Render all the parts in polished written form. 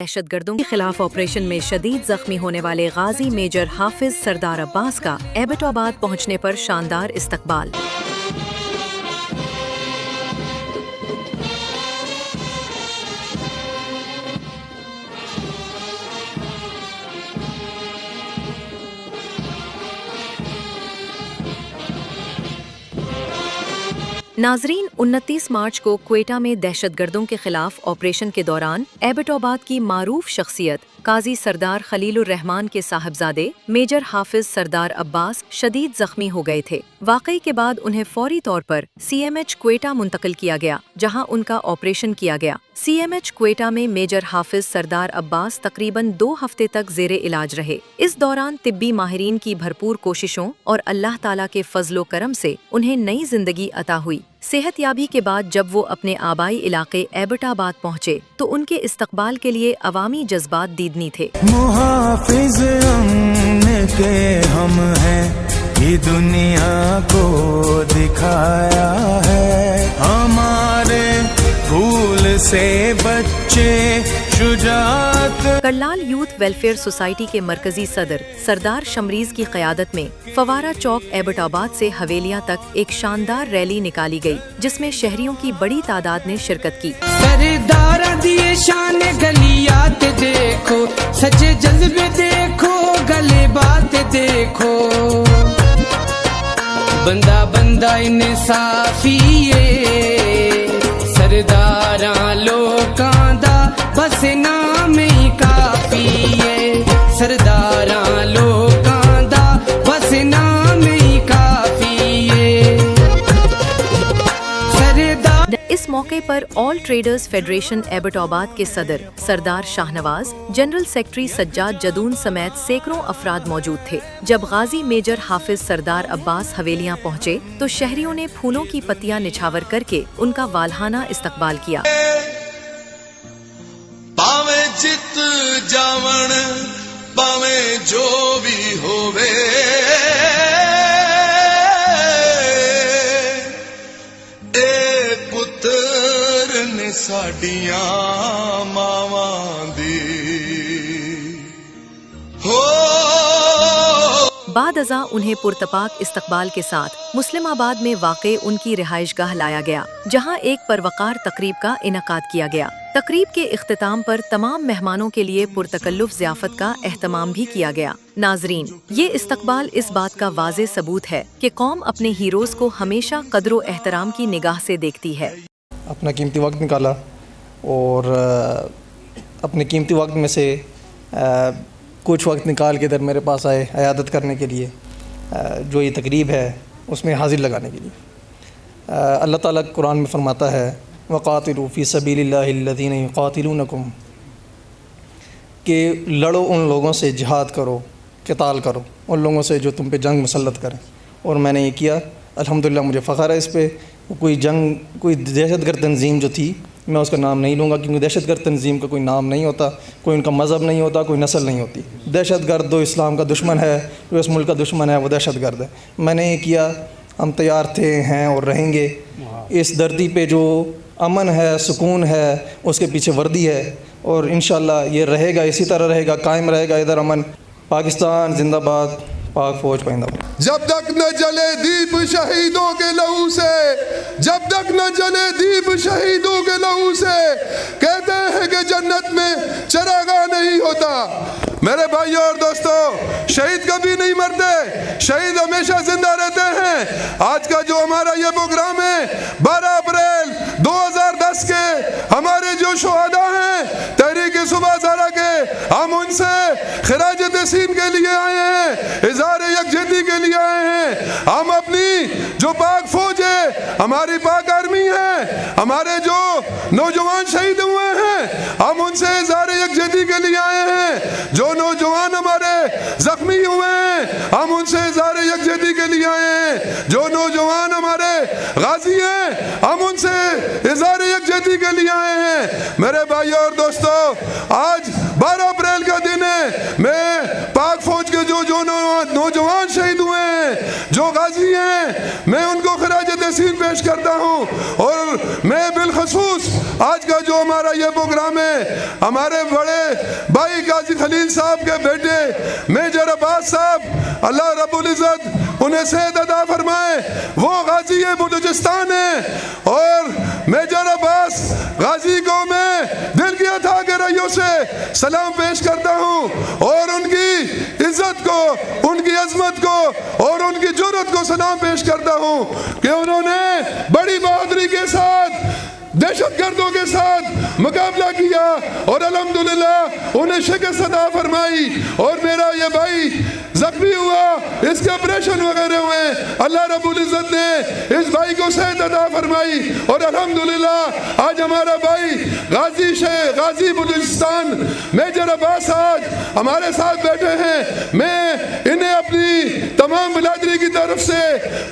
दहशतगर्दों के खिलाफ ऑपरेशन में शदीद जख्मी होने वाले गाजी मेजर हाफिज सरदार अब्बास का एबटाबाद पहुंचने पर शानदार इस्तकबाल। नाजरीन, 29 मार्च को क्वेटा में दहशतगर्दों के खिलाफ ऑपरेशन के दौरान एबटाबाद की मारूफ शख्सियत काजी सरदार खलीलुर रहमान के साहबजादे मेजर हाफिज सरदार अब्बास शदीद जख्मी हो गए थे। वाकई के बाद उन्हें फौरी तौर पर CMH क्वेटा मुंतकिल किया गया, जहां उनका ऑपरेशन किया गया। CMH क्वेटा में मेजर हाफिज सरदार अब्बास तकरीबन 2 हफ्ते तक जेरे इलाज रहे। इस दौरान तिब्बी माहिरीन की भरपूर कोशिशों और अल्लाह ताला के फजलो करम से उन्हें नई जिंदगी अता हुई। सेहतयाबी के बाद जब वो अपने आबाई इलाके एबटाबाद पहुँचे तो उनके इस्तकबाल के लिए अवामी जज्बात दीदनी थे। मुहाफिज अमन के हम हैं, ये दुनिया को दिखाया है, हमारे भूल से बच्चे शुजात। करलाल यूथ वेलफेयर सोसाइटी के मरकजी सदर सरदार शमरीज की क़यादत में फवारा चौक एबटाबाद से हवेलियां तक एक शानदार रैली निकाली गई, जिसमें शहरियों की बड़ी तादाद ने शिरकत की। सरदारा दिए शान गलियात देखो, सच्चे जज्बे देखो, गले बात देखो, बंदा बंदा इंसाफी सरदारा लोकां दा बस नाम ही काफी है, सरदारा लोकां दा बस नाम ही काफी है। इस मौके पर ऑल ट्रेडर्स फेडरेशन एबटाबाद के सदर सरदार शाहनवाज, जनरल सेक्रेटरी सज्जाद जदून समेत सैकड़ों अफराद मौजूद थे। जब गाजी मेजर हाफिज सरदार अब्बास हवेलियां पहुंचे तो शहरियों ने फूलों की पत्तियां निछावर करके उनका वालहाना इस्तकबाल किया। पावे जित जावण पावे जो भी होवे, ए पुत्र ने साडियां मावां दी हो। बाद अज़ा उन्हें पुरतपाक इस्तकबाल के साथ मुस्लिमाबाद में वाक़े उनकी रिहाइशगाह लाया गया, जहां एक परवकार तकरीब का इनकाद किया गया। तकरीब के इख्तिताम पर तमाम मेहमानों के लिए पुरतकल्लुफ़ ज़ियाफ़त का एहतमाम भी किया गया। नाजरीन, ये इस्तकबाल इस बात का वाज़े सबूत है कि कौम अपने हीरोज़ को हमेशा कद्र एहतराम की निगाह से देखती है। अपना कीमती वक्त निकाला और अपने कीमती वक्त में से कुछ वक्त निकाल के इधर मेरे पास आए इयादत करने के लिए, जो ये तकरीब है उसमें हाजिर लगाने के लिए। अल्लाह ताला कुरान में फरमाता है, वक़ातिलू फ़ी सबीलिल्लाहि अल्लज़ीना युक़ातिलूनकुम, कि लड़ो उन लोगों से, जिहाद करो, क़िताल करो उन लोगों से जो तुम पे जंग मुसल्लत करें। और मैंने ये किया, अल्हम्दुलिल्लाह मुझे फ़ख्र है इस पे। कोई दहशतगर्द तंजीम जो थी, मैं उसका नाम नहीं लूँगा, क्योंकि दहशतगर्द तंजीम का कोई नाम नहीं होता, कोई उनका मज़हब नहीं होता, कोई नस्ल नहीं होती। दहशतगर्द जो इस्लाम का दुश्मन है, जो इस मुल्क का दुश्मन है, वो दहशतगर्द है। मैंने ये किया, हम तैयार थे, हैं और रहेंगे। इस धरती पे जो अमन है, सुकून है, उसके पीछे वर्दी है, और इंशाअल्लाह ये रहेगा, इसी तरह रहेगा, कायम रहेगा इधर अमन। पाकिस्तान जिंदाबाद, पाक फौज पाइंदाबाद। जब तक न जले दीप शहीदों के लहू से, जब तक न जले दीप शहीदों के लहू से, कहते हैं कि जन्नत में चरागा नहीं होता। मेरे भाइयों और दोस्तों, शहीद कभी नहीं मरते, शहीद हमेशा जिंदा रहते हैं। आज का जो हमारा ये प्रोग्राम है, 12 अप्रैल 2010 के हमारे जो शहादा हैं तहरीक सुबह ज़ारा के, हम उनसे खिराज तहसीन के लिए आए हैं, इज़हार यकजहती के लिए आए हैं। हम अपनी जो पाक फौज है, हमारी पाक आर्मी है, हमारे जो नौजवान शहीद हुए हैं, हम उनसे इज़हार यकजहती के लिए आए हैं। जो नौजवान हमारे जख्मी हुए हैं, हम उनसे इज़हार यकजहती के लिए आए हैं। जो नौजवान हमारे गाजी हैं, हम उनसे इज़हार यकजहती के लिए आए हैं। मेरे भाइयों और दोस्तों, आज 12 अप्रैल का दिन है। मैं पाक फौज के जो नौजवान शहीद हुए हैं, जो गाजी हैं, मैं उनको खिराज तहसीन पेश करता हूँ। और मैं बिलखसूस बिलखसूस आज का जो हमारा ये प्रोग्राम है, हमारे बड़े भाई गाजी खलील साहब के बेटे मेजर अब्बास साहब, अल्लाह रब्बुल इज़्ज़त उन्हें सेहत अता फरमाए, वो गाजी बलूचिस्तान है। और मेजर अब्बास गाजी को मैं दिल की अथा गहराइयों से सलाम पेश करता हूँ और उनकी इज्जत को, उनकी अजमत को और उनकी जुर्रत को सलाम पेश करता हूँ कि उन्होंने बड़ी बहादुरी के साथ दहशतगर्दों के साथ मुकाबला किया और अल्हम्दुलिल्लाह उन्हें शिकस्त अता फरमाई। और मेरा ये भाई जख्मी हुआ, इसके ऑपरेशन वगैरह हुए, अल्लाह रब्बुल इज़्ज़त ने इस भाई को सेहत अता फरमाई और अल्हम्दुलिल्लाह आज हमारा भाई गाजी बलूचिस्तान मेजर अब्बास आज हमारे साथ बैठे हैं। मैं इन्हें अपनी तमाम बिरादरी की तरफ से,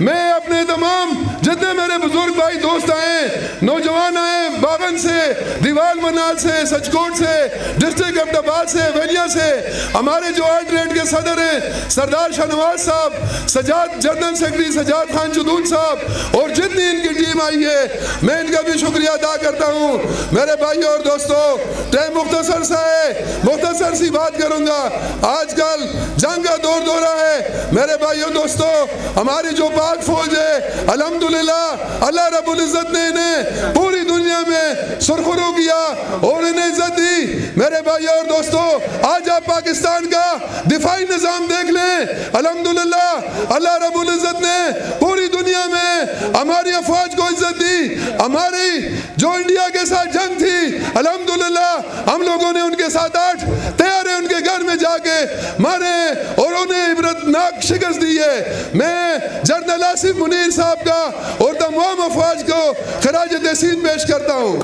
मैं अपने तमाम जितने मेरे बुजुर्ग भाई दोस्त आए, नौजवान आए, बागन से, दीवाल मनाल से, सचकोट से, डिस्ट्रिक्ट अहमदाबाद से, वलिया से, हमारे जो आर्ट के सदर हैं सरदार शाहनवाज साहब, सजाद जनरल सेक्रेटरी सजाद खान चुदून साहब और जितनी इनकी टीम आई है, मैं इनका भी शुक्रिया अदा करता हूँ। मेरे भाइयों और दोस्तों, टाइम मुख्तसर सा है, मुख्तसर सी बात करूँगा। आजकल जंग का दौरा है मेरे भाइयों दोस्तों। हमारी जो पाक फौज है अल्हम्दुलिल्लाह अल्लाह रब्बुल इज़्ज़त ने इन्हें पूरी दुनिया में सुरखरू किया और इन्हें इज्जत दी। मेरे भाइयों और दोस्तों, आज आप पाकिस्तान का दिफाई निज़ाम देख लें, अल्हम्दुलिल्लाह अल्लाह रब्बुल इज़्ज़त ने पूरी दुनिया में हमारी अफवाज को इज्जत दी। हमारी जो इंडिया के साथ जंग थी अल्हम्दुलिल्लाह हम लोगों ने उनके साथ 8 तैयारे उनके घर में जाके मारे और उन्हें इबरतनाक शिकस्त दी है। मैं जनरल आसिफ मुनीर साहब का और तमाम अफवाज को खराज तहसीन पेश करता हूँ।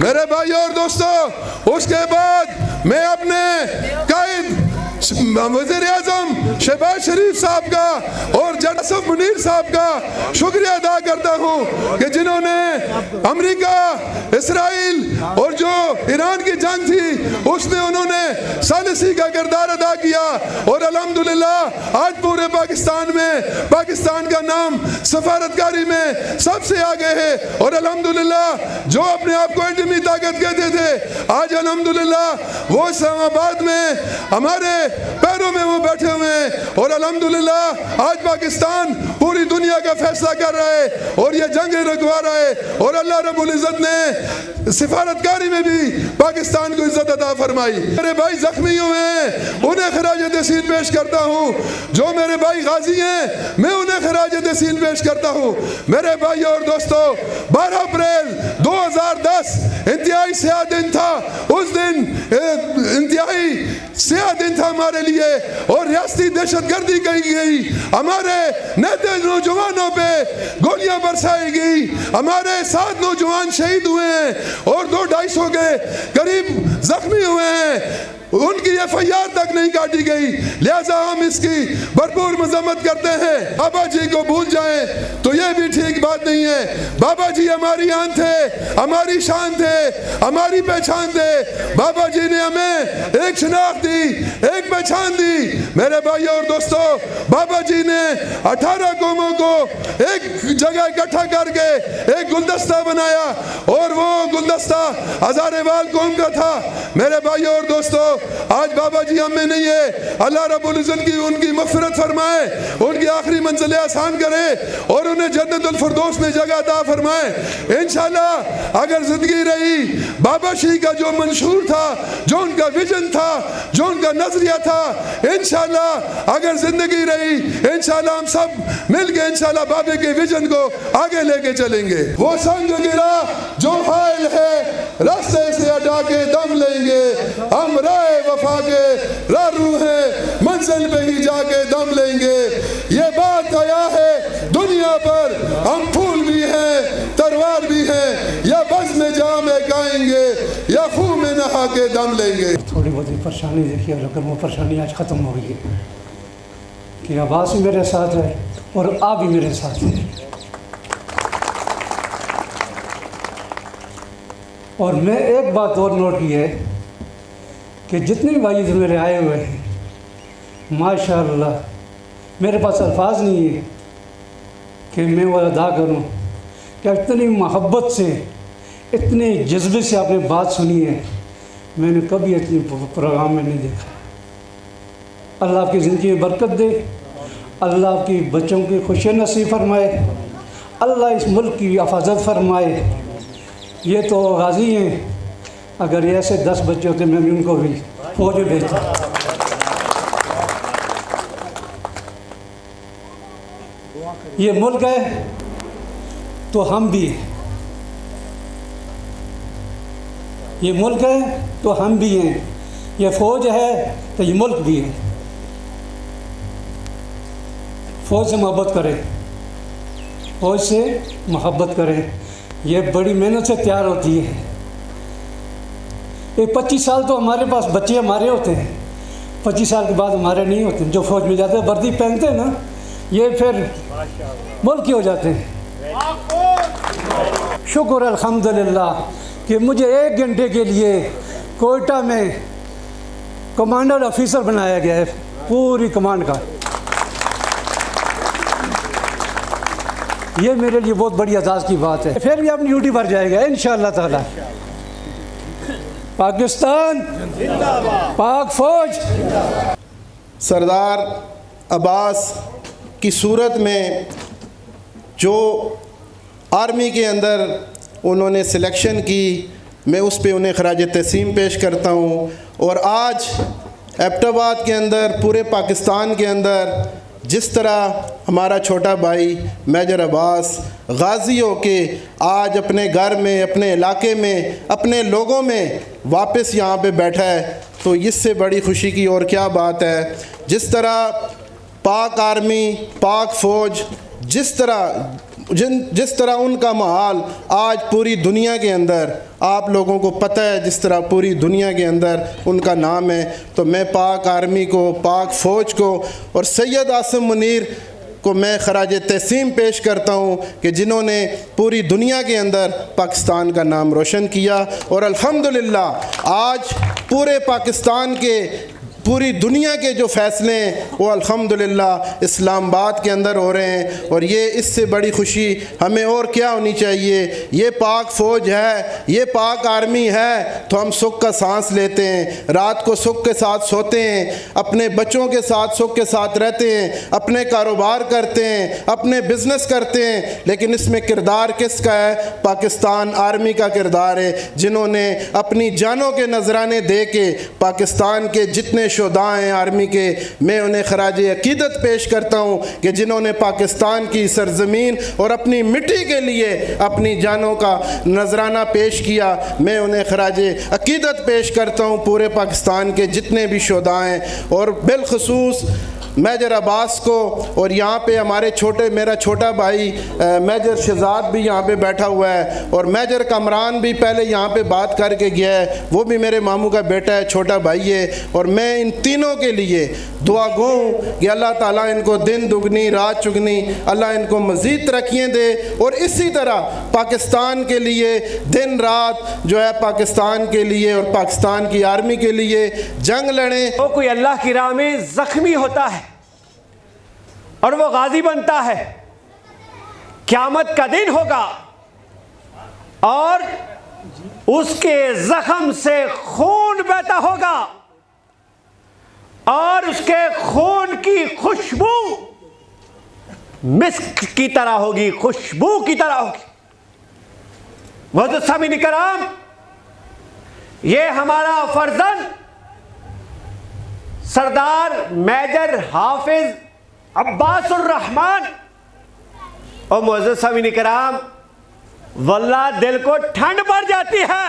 मेरे भाइयों और दोस्तों, उसके बाद मैं अपने कायद वज़ीर आज़म शहबाज शरीफ साहब का और जनरल मुनीर साहब का शुक्रिया अदा करता हूँ कि जिन्होंने अमेरिका, इसराइल और जो ईरान की जंग थी उसमें उन्होंने सालिसी का किरदार अदा किया और अल्हम्दुलिल्लाह आज पूरे पाकिस्तान में पाकिस्तान का नाम सफारतकारी में सबसे आगे है। और अल्हम्दुलिल्लाह जो अपने आप को एटमी ताकत कहते थे, आज अल्हम्दुलिल्लाह वो इस्लामाबाद में हमारे पैरों में वो बैठे हुए हैं और अल्हम्दुलिल्लाह आज पाकिस्तान पूरी दुनिया का फैसला कर रहा है और ये जंगें रखवा रहा है और अल्लाह रब्बुल इज़्ज़त ने सिफारतकारी में भी पाकिस्तान को इज्जत अता फरमाई। मेरे भाई जख्मी हुए हैं, उन्हें खराज तहसीन पेश करता हूँ। जो मेरे भाई गाजी हैं, मैं उन्हें खराज तहसीन पेश करता हूँ। मेरे भाइयों और दोस्तों, 12 अप्रैल 2010 इंतहाई स्याह दिन था। उस दिन इंतहाई स्याह दिन था हमारे लिए और रियासती दहशतगर्दी कही गई, हमारे नेता नौजवानों पे गोलियां बरसाई गई, हमारे 7 नौजवान शहीद हुए हैं और 200-250 के करीब जख्मी हुए हैं। उनकी FIR तक नहीं काटी गई, लिहाजा हम इसकी भरपूर मजम्मत करते हैं। बाबा जी को भूल जाएं तो ये भी ठीक बात नहीं है। बाबा जी हमारी आन थे, हमारी शान थे, हमारी पहचान थे। बाबा जी ने हमें एक शनाख्त दी, एक पहचान दी। मेरे भाइयों और दोस्तों, बाबा जी ने 18 कौमों को एक जगह इकट्ठा करके एक गुलदस्ता बनाया और वो गुलदस्ता हजारेवाल कौम का था। मेरे भाइयों और दोस्तों, आज बाबा जी हम में नहीं है। अल्लाह रब्बुल इज़्ज़त की उनकी मग़फ़िरत फरमाए, उनकी आखिरी मंजिलें आसान करे और उन्हें जन्नतुल फ़िरदौस में जगह अता फरमाए। इंशाअल्लाह अगर ज़िंदगी रही, बाबा जी का जो मंशूर था, जो उनका विजन था, जो उनका नज़रिया था, इंशाअल्लाह अगर ज़िंदगी रही, इंशाअल्लाह हम सब मिल के इंशाअल्लाह बाबे के विजन को आगे लेके चलेंगे। वो संग गिरा जो हायल है, रास्ते से हटा के दम लेंगे। हम राय वफा के रारू हैं, मंजिल पे ही जाके दम लेंगे। ये बात आया है दुनिया पर, हम फूल भी हैं, तलवार भी हैं, या बस में जाम गाएंगे या खूह में नहा के दम लेंगे। थोड़ी बहुत परेशानी देखिए, लेकिन वो परेशानी आज ख़त्म हो गई है कि अब्बास भी मेरे साथ है और आप भी मेरे साथ हैं। और मैं एक बात और नोट की है कि जितने भी भाई मेरे आए हुए हैं, माशाअल्लाह मेरे पास अल्फाज नहीं है कि मैं वो अदा करूं कि इतनी मोहब्बत से, इतने जज्बे से आपने बात सुनी है, मैंने कभी इतनी प्रोग्राम में नहीं देखा। अल्लाह आपकी ज़िंदगी में बरकत दे, अल्लाह आपकी बच्चों की खुशी नसीब फरमाए, अल्लाह इस मुल्क की हिफाजत फरमाए। ये तो गाजी हैं, अगर ये ऐसे 10 बच्चे होते मैं भी उनको भी फौज में भेजता। ये मुल्क है तो हम भी हैं, ये मुल्क है तो हम भी हैं, ये फ़ौज है तो ये मुल्क भी है। फ़ौज से मोहब्बत करें, फ़ौज से मोहब्बत करें। ये बड़ी मेहनत से तैयार होती है। ये 25 साल तो हमारे पास बच्चे हमारे होते हैं, 25 साल के बाद हमारे नहीं होते। जो फ़ौज में जाते हैं, वर्दी पहनते हैं ना, ये फिर मुल्क के हो जाते हैं। शुक्र अल्हम्दुलिल्लाह कि मुझे 1 घंटे के लिए कोयटा में कमांडर ऑफिसर बनाया गया है, पूरी कमांड का। ये मेरे लिए बहुत बड़ी एजाज़ की बात है। फिर भी अपनी ड्यूटी पर जाएगा इंशाअल्लाह ताला। पाकिस्तान जिंदाबाद, पाक फौज। सरदार अब्बास की सूरत में जो आर्मी के अंदर उन्होंने सिलेक्शन की, मैं उस पे उन्हें खराज तहसीन पेश करता हूँ। और आज एबटाबाद के अंदर, पूरे पाकिस्तान के अंदर जिस तरह हमारा छोटा भाई मेजर अब्बास गाज़ी होके आज अपने घर में, अपने इलाके में, अपने लोगों में वापस यहाँ पे बैठा है, तो इससे बड़ी खुशी की और क्या बात है। जिस तरह पाक आर्मी, पाक फ़ौज, जिस तरह उनका माहौल आज पूरी दुनिया के अंदर आप लोगों को पता है, जिस तरह पूरी दुनिया के अंदर उनका नाम है, तो मैं पाक आर्मी को, पाक फ़ौज को और सैयद आसिम मुनीर को मैं खराज तहसीन पेश करता हूँ कि जिन्होंने पूरी दुनिया के अंदर पाकिस्तान का नाम रोशन किया। और अल्हम्दुलिल्लाह आज पूरे पाकिस्तान के, पूरी दुनिया के जो फ़ैसले हैं वो अल्हम्दुलिल्लाह इस्लामाबाद के अंदर हो रहे हैं। और ये इससे बड़ी खुशी हमें और क्या होनी चाहिए। ये पाक फ़ौज है, ये पाक आर्मी है, तो हम सुख का सांस लेते हैं, रात को सुख के साथ सोते हैं, अपने बच्चों के साथ सुख के साथ रहते हैं, अपने कारोबार करते हैं, अपने बिज़नेस करते हैं। लेकिन इसमें किरदार किसका है? पाकिस्तान आर्मी का किरदार है, जिन्होंने अपनी जानों के नजराने दे के पाकिस्तान के जितने शुहदा हैं आर्मी के, मैं उन्हें खराज अकीदत पेश करता हूँ कि जिन्होंने पाकिस्तान की सरजमीन और अपनी मिट्टी के लिए अपनी जानों का नजराना पेश किया। मैं उन्हें खराज अकीदत पेश करता हूँ, पूरे पाकिस्तान के जितने भी शुहदा हैं, और बिलखसूस मेजर अब्बास को। और यहाँ पे हमारे मेरा छोटा भाई मेजर शहजाद भी यहाँ पे बैठा हुआ है, और मेजर कमरान भी पहले यहाँ पे बात करके गया है, वो भी मेरे मामू का बेटा है, छोटा भाई है। और मैं इन तीनों के लिए दुआ गो हूँ कि अल्लाह ताला इनको दिन दुगनी रात चुगनी, अल्लाह इनको मज़ीद तरक्कियाँ दे, और इसी तरह पाकिस्तान के लिए दिन रात जो है पाकिस्तान के लिए और पाकिस्तान की आर्मी के लिए जंग लड़ें। वो कोई अल्लाह की राह में ज़ख्मी होता है और वो गाजी बनता है, क़यामत का दिन होगा और उसके जख्म से खून बहता होगा और उसके खून की खुशबू मिस्क की तरह होगी, खुशबू की तरह होगी। वह सामीन कराम, ये हमारा फर्जंद सरदार मेजर हाफिज अब्बासुर रहमान। और मुअज़्ज़ज़ सामीन कराम, वल्लाह दिल को ठंड पड़ जाती है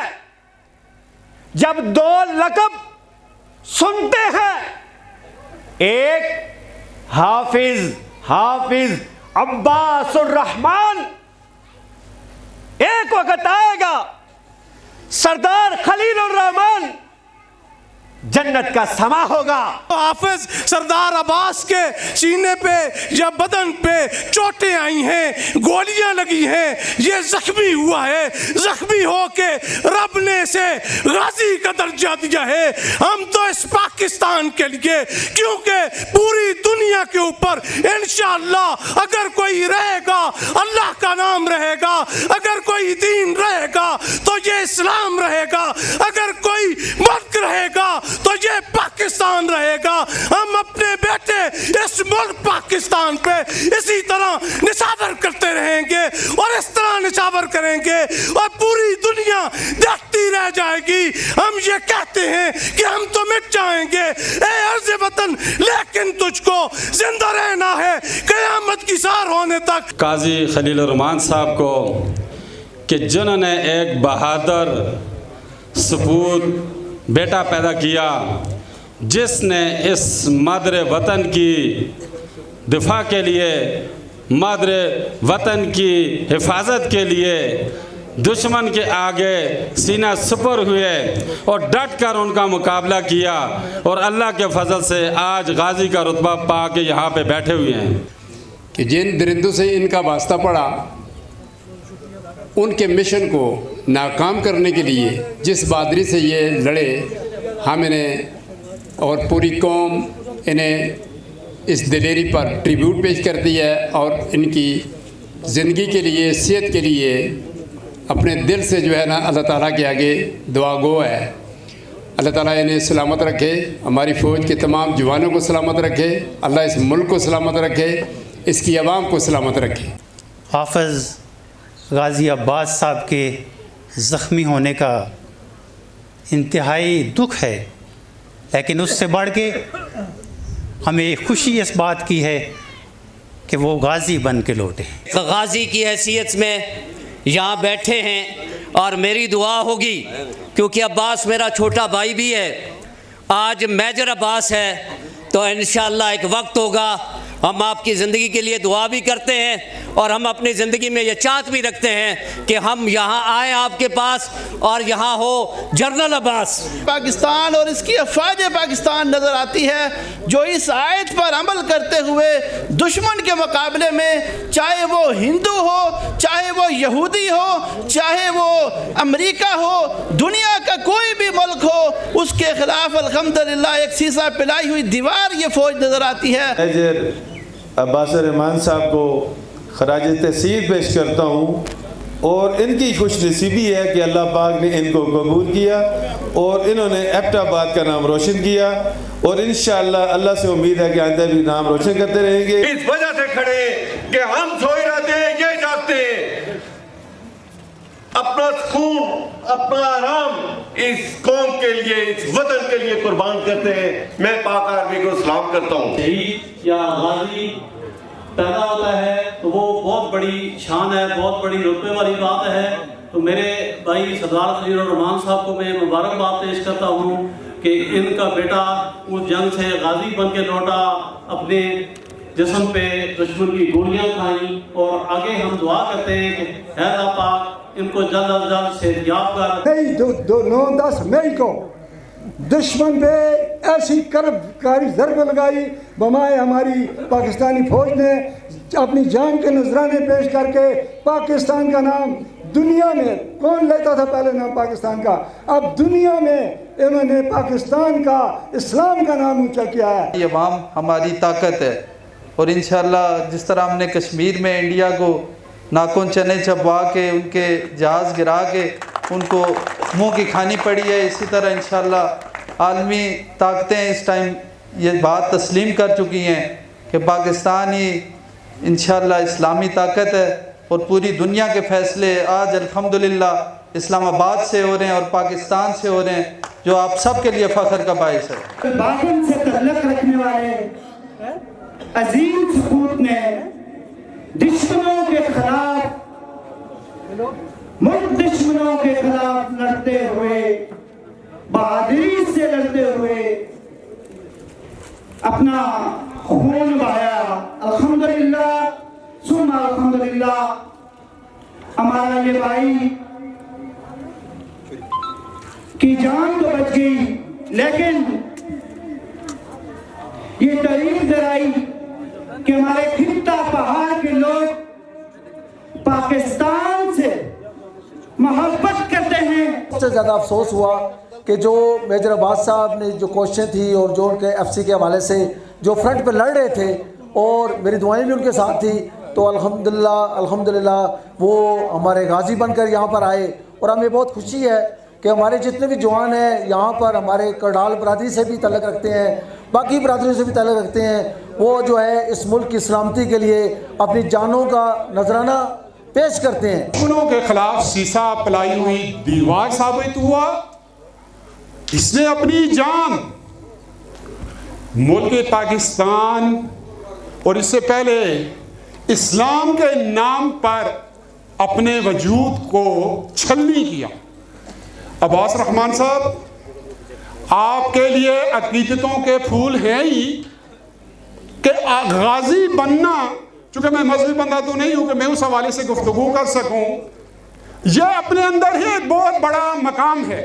जब 2 लक़ब सुनते हैं, एक हाफिज अब्बासुर रहमान, एक वक्त आएगा सरदार खलीलुर रहमान जन्नत का समा होगा। हाफिज सरदार अब्बास के सीने पे या बदन पे चोटें आई हैं, गोलियां लगी हैं, ये जख्मी हुआ है, जख्मी होके रब ने इसे गाजी का दर्जा दिया है। हम तो इस पाकिस्तान पाकिस्तान के लिए, क्योंकि पूरी दुनिया के ऊपर इंशाअल्लाह अगर कोई रहेगा अल्लाह का नाम रहेगा, अगर कोई दीन रहेगा तो ये इस्लाम रहेगा, अगर कोई मुल्क रहेगा तो ये पाकिस्तान रहेगा। हम अपने बेटे इस मुल्क पाकिस्तान पे इसी तरह निशावर करते रहेंगे और इस तरह निशावर करेंगे और पूरी दुनिया देखती रह जाएगी। हम ये कहते हैं कि हम तो मिट जाएंगे ए अर्ज़ वतन, लेकिन तुझको जिंदा रहना है क़यामत की सार होने तक। काजी खलीलुर रहमान साहब को कि जिन्होंने एक बहादुर सपूत बेटा पैदा किया, जिसने इस मादरे वतन की दिफा के लिए, मादरे वतन की हिफाजत के लिए दुश्मन के आगे सीना सुपर हुए और डट कर उनका मुकाबला किया और अल्लाह के फजल से आज गाजी का रुतबा पा के यहाँ पे बैठे हुए हैं। कि जिन दरिंदों से इनका वास्ता पड़ा, उनके मिशन को नाकाम करने के लिए जिस बहादुरी से ये लड़े, हम इन्हें और पूरी कौम इन्हें इस दिलेरी पर ट्रिब्यूट पेश करती है और इनकी ज़िंदगी के लिए, सेहत के लिए अपने दिल से जो है ना अल्लाह ताला के आगे दुआ गो है। अल्लाह ताला इन्हें सलामत रखे, हमारी फ़ौज के तमाम जवानों को सलामत रखे, अल्लाह इस मुल्क को सलामत रखे, इसकी आवाम को सलामत रखे। हाफ़िज़ गाज़ी अब्बास साहब के ज़ख्मी होने का इंतहाई दुख है, लेकिन उससे बढ़ के हमें खुशी इस बात की है कि वो गाज़ी बन के लौटे। गाज़ी की हैसियत में यहाँ बैठे हैं और मेरी दुआ होगी, क्योंकि अब्बास मेरा छोटा भाई भी है, आज मेजर अब्बास है, तो इंशाअल्लाह एक वक्त होगा हम आपकी ज़िंदगी के लिए दुआ भी करते हैं और हम अपनी ज़िंदगी में ये चाहत भी रखते हैं कि हम यहाँ आए आपके पास और यहाँ हो जनरल अब्बास। पाकिस्तान और इसकी अफवाज पाकिस्तान नज़र आती है जो इस आयत पर अमल करते हुए दुश्मन के मुकाबले में, चाहे वो हिंदू हो, चाहे वो यहूदी हो, चाहे वो अमेरिका हो, दुनिया का कोई भी मुल्क हो, उसके ख़िलाफ़ अल्हम्दुलिल्लाह एक सीसा पिलाई हुई दीवार ये फ़ौज नज़र आती है। अब्बास रहमान साहब को खराज तहसीन पेश करता हूँ और इनकी खुशनसीबी है कि अल्लाह पाक ने इनको कबूल किया और इन्होंने एबटाबाद का नाम रोशन किया और इंशाअल्लाह अल्लाह से उम्मीद है कि आइंदा भी नाम रोशन करते रहेंगे। इस वजह से खड़े कि हम सोए रहते हैं, ये जागते हैं, अपना सुकून, अपना आराम इस कौम के लिए, इस वतन के लिए कुर्बान करते हैं। मैं पाक आर्मी को सलाम करता हूँ। शहीद या गाजी पैदा होता है तो वो बहुत बड़ी शान है, बहुत बड़ी रुतबे वाली बात है। तो मेरे भाई सरदार खलीलुर रहमान साहब को मैं मुबारकबाद पेश करता हूँ कि इनका बेटा उस जंग से गाजी बन के लौटा, अपने जिस्म पे दुश्मन की गोलियां खाई और आगे हम दुआ करते हैं कि अल्लाह पाक इनको जल्द अज जल्द सेहतयाब कर। 9-10 मई को दुश्मन पे ऐसी करबकारी ज़रब लगाई, बमाए हमारी पाकिस्तानी फ़ौज ने अपनी जान के नजराने पेश करके पाकिस्तान का नाम दुनिया में, कौन लेता था पहले नाम पाकिस्तान का, अब दुनिया में इन्होंने पाकिस्तान का, इस्लाम का नाम ऊंचा किया है। ये अवाम हमारी ताकत है और इंशाअल्लाह जिस तरह हमने कश्मीर में इंडिया को नाखून चने चबवा के, उनके जहाज़ गिरा के उनको मुंह की खानी पड़ी है, इसी तरह इंशाअल्लाह आलमी ताकतें इस टाइम ये बात तस्लीम कर चुकी हैं कि पाकिस्तान ही इंशाअल्लाह इस्लामी ताकत है और पूरी दुनिया के फ़ैसले आज अल्हम्दुलिल्लाह इस्लामाबाद से हो रहे हैं और पाकिस्तान से हो रहे हैं, जो आप सब के लिए फ़ख्र का बाइस है। बातिल से तल्लुक़ रखने वाले अजीम सपूत ने दुश्मनों के खिलाफ, मुल्क दुश्मनों के खिलाफ लड़ते हुए, बहादुरी से लड़ते हुए अपना खून बहाया। अल्हम्दुलिल्लाह सुम्मा अल्हम्दुलिल्लाह, हमारा ये भाई की जान तो बच गई, लेकिन ये तारीफ दराई कि हमारे खित्ता पहाड़ के लोग पाकिस्तान से मोहब्बत करते हैं। सबसे ज़्यादा अफसोस हुआ कि जो मेजर अब्बास साहब ने जो क्वेश्चन थी और जो उनके FC के हवाले से जो फ्रंट पर लड़ रहे थे और मेरी दुआएं भी उनके साथ थी, तो अल्हम्दुलिल्लाह वो हमारे गाजी बनकर यहाँ पर आए। और हमें बहुत खुशी है कि हमारे जितने भी जवान हैं यहाँ पर हमारे करडाल बरादरी से भी तल्लुक़ रखते हैं, बाकी बरादरी से भी तल्लुक़ रखते हैं, वो जो है इस मुल्क की सलामती के लिए अपनी जानों का नजराना पेश करते हैं। दुश्मनों के खिलाफ शीशा पलाई हुई दीवार साबित हुआ। इसने अपनी जान मुल्क पाकिस्तान और इससे पहले इस्लाम के नाम पर अपने वजूद को छलनी किया। अब्बास रहमान साहब, आपके लिए अकीदतों के फूल हैं ही कि गाजी बनना, चूंकि मैं मजहबी बंदा तो नहीं हूं कि मैं उस हवाले से गुफ्तगू कर सकूं, यह अपने अंदर ही एक बहुत बड़ा मकाम है।